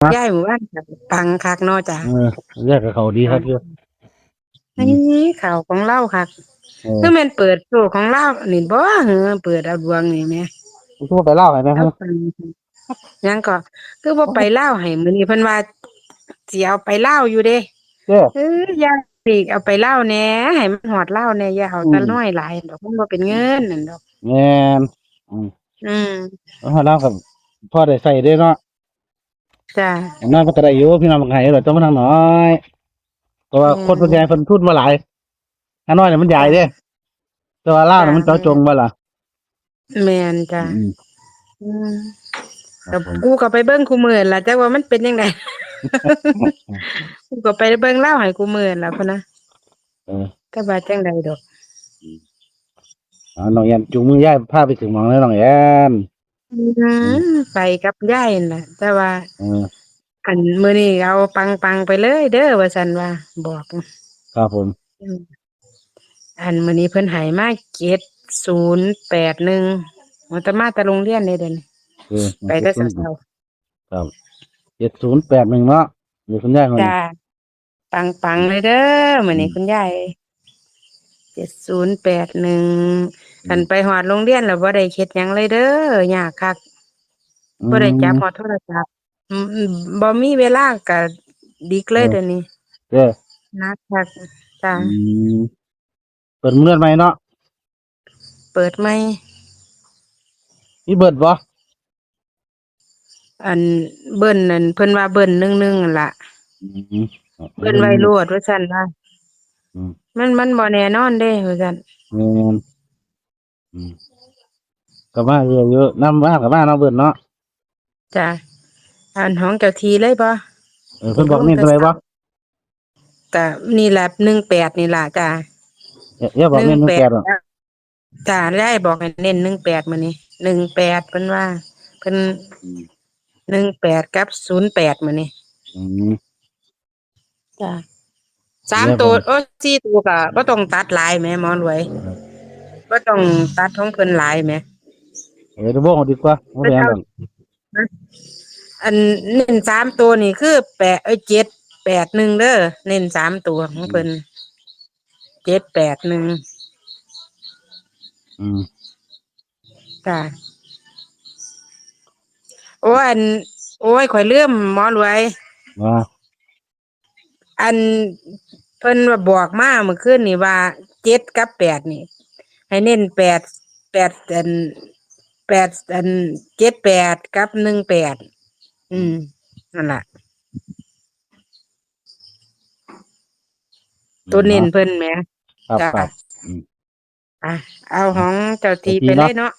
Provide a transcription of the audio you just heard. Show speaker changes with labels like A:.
A: นะ
B: ย้ายหมู่บ้านก็ปังคักเนาะจ้ะ
A: เออเรียกกับเขาดีครับเยอะอื
B: อัน
A: ม
B: นี้ข่าวของเราคัก
A: เออ
B: คือแม่นเปิดโชคของเรานี่บ่เหรอเปิดเอาดวงนี่แหม
A: คุณทั่วไปเล่าให้นะ
B: เอา
A: ฮะ
B: ไปยังก็คือบ่ไปลาวให้มื้อนี้เพิ่นว่าสิเอาไปลาวอยู่เด้
A: เจ้
B: เอออย่าสิเอาไปลาวแหน่ให้มันฮอดลาวแหน่อย่าเอา
A: อื
B: แต่น้อย
A: ม
B: หลายดอกมันบ่เป็นเงินนั่นดอก
A: แม่นอืม
B: อืม
A: แล้วเล่ากับพ่อได้ใส่ได้เนาะ
B: จ้ะ
A: อย่างนั้นก็จะได้อยู่พี่น้องบางไงเราต้องมาทางน้อยเพราะว่า
B: แม่
A: คนส่วนใหญ่
B: น
A: เพิ่นทุนมาหลายอันน้อยเนี่ยมันใหญ่
B: จ้ะ
A: เด้แต่ว่าเล่า
B: จ้ะ
A: เนี่ยมันเจาะจงบ่ล่ะ
B: แม่นจ้ะ
A: อืม
B: อืม
A: ครับผม
B: กูก็ไปเบิ่งคุมื้อนั่นล่ะจักว่ามันเป็นจังได กูก็ไปเบิ่งเล่าวให้กูมื้อนั่นล่ะพุ่นนะ
A: เออ
B: แต่ว่าจังใดดอก
A: น้องแอนจูงมือย่ายพาไปถึงหมองแล้วน้องแอน
B: อื
A: อืม
B: ไปกับยายนั่นล่ะแต่ว่า
A: เออ
B: อันมื้อนี้เอาปังๆไปเลยเด้อว่าซั่นว่าบอก
A: ครับผม
B: อืมอันมื้อนี้เพิ่นให้มา7081มันจะมาแต่โรงเรียนเด้เดี๋ยวนี้
A: เออ
B: ไปแต่
A: เจ็ดศูนย์
B: เช้า
A: ครับ7081เนาะเดี๋ยวคุณย่ายมา
B: ๆจ้า
A: นี่
B: ปังๆเลยเด้อมื้อ
A: อืม
B: นี้คุณยาย7081
A: อืม
B: คันไปฮอดโรงเรียนแล้วบ่ได้เฮ็ดหยังเลยเด้อยากคัก
A: อื
B: บ่ได้จับฮอด
A: ม
B: โทรศัพท์บ่มีเวลาก็ดิกเล
A: เออ
B: ยเดี๋ยวนี้
A: เจ้
B: หนักคักจ้ะ
A: อืมเปิดเมื่อไหร่เนาะ
B: เปิดใหม่
A: มีเบิดบ่
B: อันเบิ้นนั่นเพิ่นว่าเบิ้น1นั่นล่ะ
A: อืมเอา
B: เบิ้น
A: เบิ่งนี่
B: ไว้โลดว่าซั่นว่า
A: อืม
B: มันบ่แน่นอนเด้ว่าซั่น
A: แม่นอืมก็มาเยอะๆนำมาก็มาเนาะเบิดเนาะ
B: จ้ะอันของเจ้าทีเลยบ่กู
A: เพิ่นบอก
B: ลงแต่เช้า
A: เน้นตัวใดบ่
B: ก็นี่ล่ะ18นี่ล่ะจ้ะ
A: อย่าบอกเน้น
B: 1818
A: บ่
B: จ้ะจ้ะยายบอกให้เน้น18มื้อนี้18เพิ่นว่าเพิ่น
A: อืม
B: 18กับ08มื้อนี้
A: อืม
B: จ้ะ สาม
A: อย่าบอก
B: ตัวโอ้สี่ตัวก็บ่ต้องตัดหลายแหมหมอรวยบ่ต้องตัดของเพิ่นหลายแหม
A: เดี๋ยวบอกเอาดีกว่าบ่
B: พระเจ้า
A: เป็นหยังดอก
B: นะอันเน้นสามตัวนี่คือ781เด้อเน้นสามตัวของ
A: อืม
B: เพิ่น781
A: อืม
B: จ้ะโอ้อันโอ้ยข่อยลืมหมอรวย
A: ว่า
B: อันเพิ่นว่าบอกมาเมื่อคืนนี่ว่า7กับ8นี่ให้เน้น8อัน8อัน78กับ18อืมนั่นล่ะ ตัวเน้น
A: เนาะ
B: เพิ่นแหม
A: ครับ
B: จ้ะ
A: ครับอืม
B: อ่ะเอาของเจ้าทีไป
A: เดี๋ยวทีเนาะ
B: เลยเนาะ